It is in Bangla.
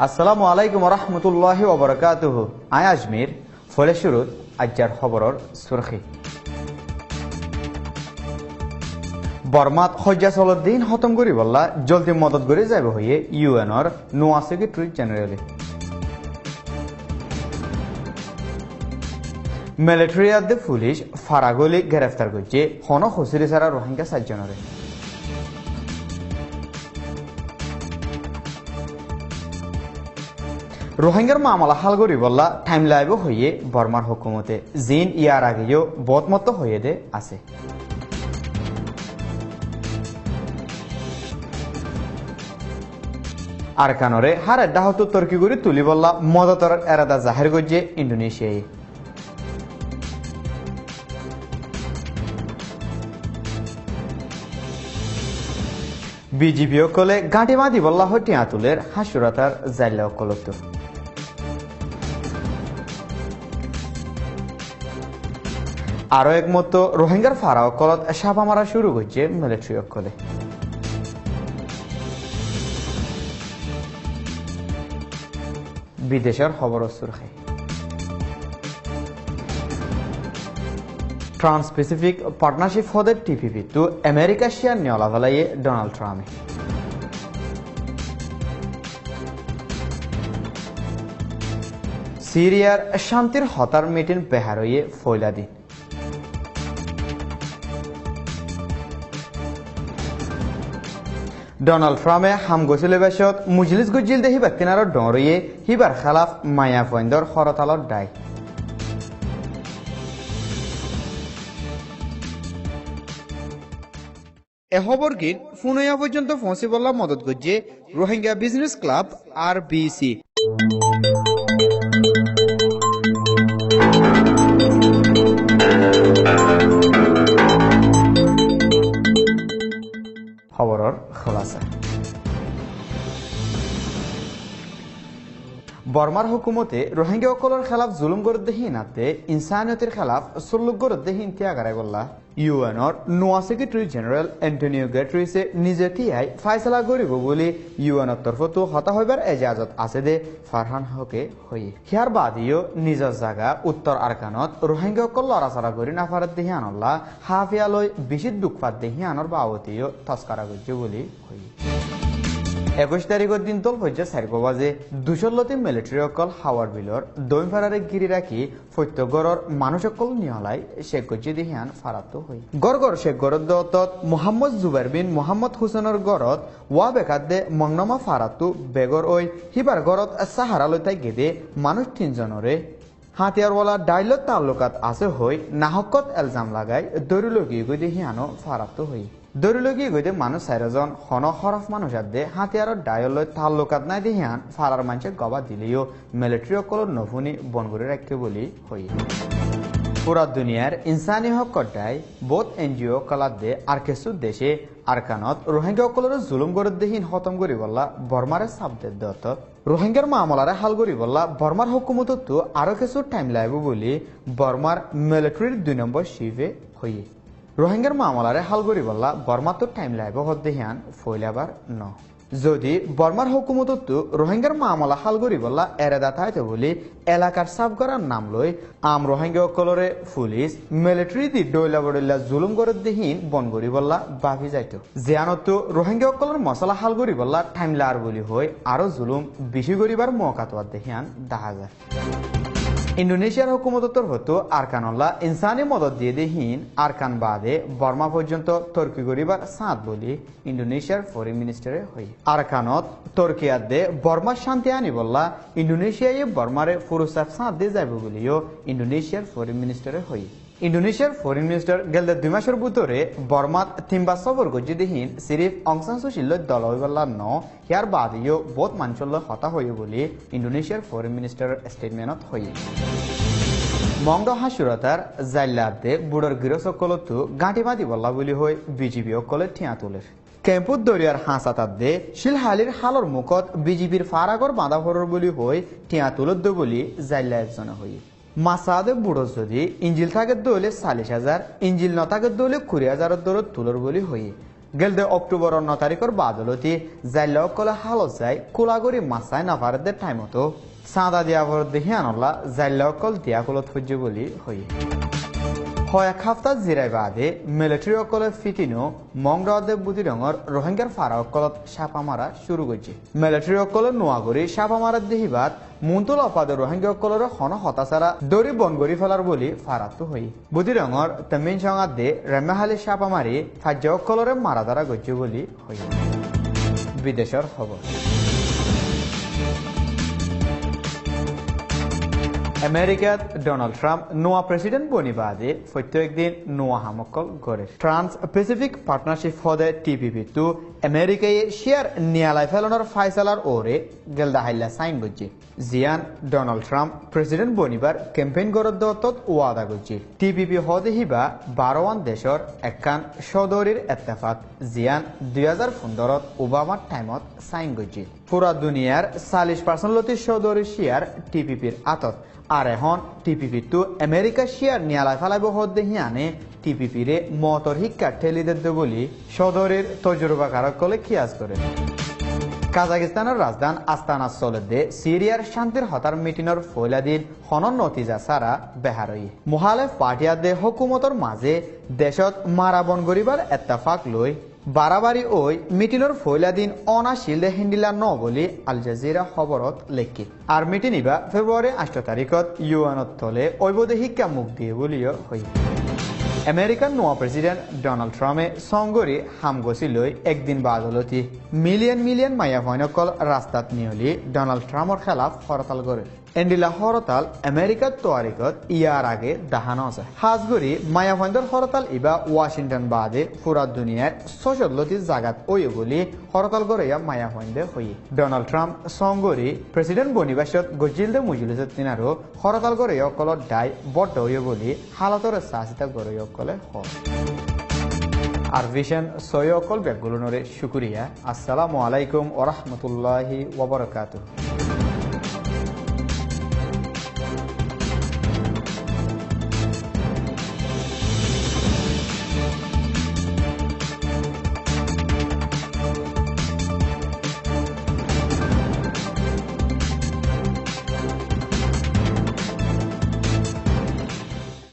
আসসালামু আলাইকুম রহমতুল্লাহি ওবরাকাতুহু। আয় আজমির ফলে শুরুত আজ্জার খবরর সুরখি। বর্মাত হজ্জা চলত দিন খতম করি বললা জলদি মদত করে যাব হয়ে ইউএনর নোয়া সেক্রেটারি জেনারেলে। মিলিটারিয়াদে পুলিশ ফারাগলি গ্রেফতার করছে হন হসিরি সারা রোহিঙ্গা 7 জনরে। রোহিঙ্গার মামলা হাল করি বললা টাইম লাইব হয়ে বর্মার হুকুমতে জিন ইয়ার আগেও বদমত হয়ে দে আছে। আরকানরে হার এডাহত তর্কি করে তুলি বললা মদতর এরাদা জাহির করছে ইন্দোনেশিয়ায়। বিজিপি অকলে গাঁটি বাঁধি বললা হটিয়া তুলের হাসুরাতার জাইলা অকলত। আরো একমত রোহিঙ্গার ফারা অকলত সাপা মারা শুরু করছে মিলিটারি অকলে। বিদেশের খবর সুরখাই। ট্রান্স প্যাসিফিক পার্টনারশিপ হদে টিপিপি তো আমেরিকা শেয়ার নেওয়া ফেলাইয়ে ডোনাল্ড ট্রাম্পে। সিরিয়ার শান্তির হতার মিটিং বেহার হয়ে ফয়লা দিন। ডোনাল্ড ট্রাম্পে হাম গছিলে বেশত মুজলিস গুজিল দেহি ব্যক্তিনার ডরিয়ে হিবার খালাফ মায়া ফয়েন্দর হরতালর দায়। এ খবর গিন ফুনয়া পর্যন্ত পৌঁছে বললা মদত করছে রোহিঙ্গা বিজনেস ক্লাব RBC। খবরের খোলাসা। বর্মার হুকুমতে রোহিঙ্গা অকলের খেলাফ জুলুম গরদ্দেহীন আতে ইনসানিয়তের খেলাফ সুল্লুক গরদ্দেহীন ত্যাগারায় বললা ইউএনর নোয়া সেক্রেটারি জেনারেল অ্যান্টনিও গ্যাট্রিসে নিজে তিয়াই ফায়সালা করিব বলে ইউএনর তরফতো হতা হইবার এজাজত আছে দে ফারহান হকে হয়ে। হিয়ার বাদিও নিজের জায়গা উত্তর আরকানত রোহিঙ্গা অকল লড়াচড়া করি না ফারাত দেহি আনল্লা হাফিয়ালয় বেশি দুঃখপাত দেহি আনর বাবতীয় তস্কারা করছে বলে হয়ে। 21 তারিখের দিন তল হচ্ছে 4 বাজে 200 মিলিটারি অকল হাওয়ার বিলর দৈম ফারারে গিরি রাখি ফত্যগড়র মানুষ অকল নিহলাই শেখ গজ্জি দিহিয়ান ফারাত হই। গড় শেখ গড়ত দত মোহাম্মদ জুবাইর বিন মোহাম্মদ হুসেনের গড়ত ওয়া বেকাদে মংনামা ফারাতু বেগর ওই হিবার গড়ত সাহারা লইতাই গেদে মানুষ 3 জনরে হাতিয়ারওয়ালা ডাইলত তাল্লুকাত আছে হই নাহকত এলজাম লাগাই দরিলগি গদি হিয়ানো ফারাত হই। দরিলগি গদে মানুষ 4 জন হন হরফ মানুষ আদে হাতিয়ারত ডায়লত তাল্লুকাত নাই দিহিয়ান ফারার মানুষে গবা দিলেও মিলিটারি অকলর নফুনি বন করে রাখতে বলি হই। পুরা দুনিয়ার ইনসানি হক কড্ডায় বোধ NGO কলাদ দে আর কিছু দেশে আরকানত রোহিঙ্গা অকলর জুলুম গরদ্দেহীন খতম করি বললা বর্মারে সাবদে দত রোহিঙ্গার মামলারে হাল করি বললা বর্মার হুকুমতত আরো কিছু টাইম লাইব বলি বর্মার মিলিটারির 2 নম্বর শিফে হই। রোহিঙ্গার মামলারে হাল করি বললা বর্মার তো টাইম লাইব হদ্দেহিয়ান ফইলাবার ন। যদি বর্মার হুকুমতত রোহিঙ্গার মামলা হাল করি বললা এরেদা থাইতে বলি এলাকার সাফ করার নাম লই আম রোহিঙ্গা অকলরে পুলিশ মিলিটারি দি ডইলা বড়িলা জুলুম গরদ্দেহীন বন করি বললা বাফি যাইতো জিয়ানত রোহিঙ্গা অকলর মশলা হাল করি বললা টাইম লার বলি হই আরো জুলুম বেশি করিবার মৌকাতওয়াত দেহিয়ান দেখা যায়। ইন্দোনেশিয়ার হুকুমতর হতো আরকানল্লা ইনসানি মদত দিয়ে দেহীন আরকান বাদে বর্মা পর্যন্ত তর্কি করিবার সাঁত বলি ইন্দোনেশিয়ার ফরেন মিনিস্টারে হই। আরকানত তর্কিয়াদে বর্মার শান্তি আনি বললা ইন্দোনেশিয়ায় বর্মারে ফুরুসাফ সাঁত দিয়ে যাইব বলিও ইন্দোনেশিয়ার ফরেন মিনিস্টারে হই। ইন্দোনেশিয়ার ফরেন মিনিস্টার গেল 2 মাসের ভিতরে বর্মাত 3 বার সফর গজ্জি দেহীন সিরিফ অং সান সু চির দল হইবল্লা ন হিয়ার বাদিও বহুত মানুষল হতা হই বলি ইন্দোনেশিয়ার ফরেন মিনিস্টার স্টেটমেন্টত হই। মংড হাসুরাতার জাইলাদে বুড়র গিরসকলত গাঁটি বাঁধি বল্লা বলি হই বিজিবি অকলে ঠিয়া তুলের। কেম্পুত দরিয়ার হাঁসাতাদে শিলহালির হালর মুখত বিজিবির ফারাগর বাঁধা ভরর বলি হই ঠিয়া তুলদ্দ বলি জাইলা একজনে হই। মাসাদে বুড়ো যদি ইঞ্জিল থাকে দলে 40,000 ইঞ্জিল ন থাকে দলে 20,000 দরত তুলর বলি হই। গেলদে অক্টোবর 9 তারিখের বাদলতি জাইল কলে হালত যাই কোলাগরি মাসাই নাফারদে টাইমতো সাদা দিয়া ভর দেখি আনলা জাইল কল দিয়া কলত হজ্য বলি হই হয় এক হাফতা জিরাই বাদে মিলিটারি অকলে ফিটিনো মংরাদে বুতি রঙর রোহিঙ্গার ফারা অকলত সাপা মারা শুরু করছে মিলিটারি অকলে নোয়াগরি সাপা মারা দেহিবাদ মুন্তুল অপাদে রোহিঙ্গা অকলের হন হতাচারা দড়ি বন গড়ি ফেলার বলি ফারাতো হই বুতি রঙর তেমিন সঙ্গাত দে রেমেহালি সাপা মারি ফাজ্য অকলরে মারা দ্বারা গজ্য বলি হই বিদেশের খবর আমেরিকাত ডোনাল্ড ট্রাম্প নোয়া প্রেসিডেন্ট বনিবাদে প্রত্যেকদিন নোয়া হামকল গড়ে ট্রান্স প্যাসিফিক পার্টনারশিপ ফদে টিপিপি টু আমেরিকায় শেয়ার নিয়ালাই ফেলানোর ফাইসালার ওরে গেলদা হাইলা সাইন করছে জিয়ান ডোনাল্ড ট্রাম্প প্রেসিডেন্ট বনিবার ক্যাম্পেইন গড়ত দত্তত ওয়াদা করছে টিপিপি হদে হিবা 12 দেশর একখান সদরির এত্তেফাক জিয়ান 2015 ওবামার টাইমত সাইন করছে পুরা দুনিয়ার 40% লতি সদরি শেয়ার টিপিপির আতত আর এখন টিপিপি টু আমেরিকা শেয়ার নিয়ালাই ফেলাইব হদ্দে হিয়ানে টিপিপি রে মতর শিক্ষা ঠেলি দে বলি সদরের তজুরবাকারক কলে খিয়াজ করে কাজাকিস্তানের রাজধান আস্তানা চলে সিরিয়ার শান্তির হতার মিটিনের ফৈলাদিন হনন নতিজা সারা বেহারই মুহালেফ পার্টিয়াদে হকুমতর মাঝে দেশত মারাবন গরিবার এত্তেফাক লই বারাবারি ওই মিটিনের ফৈলাদিন অনাশিলদে হিন্দিলা ন বলি আল জাজিরা খবরত লেখি আর মিটিনিবা ফেব্রুয়ারি 8 তারিখত ইউএনত তলে ঐবদে শিক্ষা মুখ দিয়ে বলিও হই আমেরিকান নোয়া প্রেসিডেন্ট ডোনাল্ড ট্রাম্পে সংগরি হামগসি লই একদিন বাদলতি মিলিয়ন মায়া ভয়নকল রাস্তাত নিয়লি ডোনাল্ড ট্রাম্পর খেলাফ হরতাল করে এন্ডিলা হরতাল আমেরিকার তোয়ারিকত ইয়ার আগে দাহানো আছে হাজগরি মায়া ভয়ন্দর হরতাল ইবা ওয়াশিংটন বাদে পুরা দুনিয়ার 630 জায়গাত ওই বলি হরতাল করে মায়া ভয়ন্দে হই ডোনাল্ড ট্রাম্প সংগরি প্রেসিডেন্ট বনিবাসত গজিলদে মুজিলজত তিনারো হরতাল করে অকলত দায় বড় হই বলি হালতর সাহসিতা করে অকলে হয় আর ভিশন সয়কল ব্যাগগুলোরে শুকরিয়া আসসালামু আলাইকুম ওয়া রাহমাতুল্লাহি ওয়া বারাকাতুহু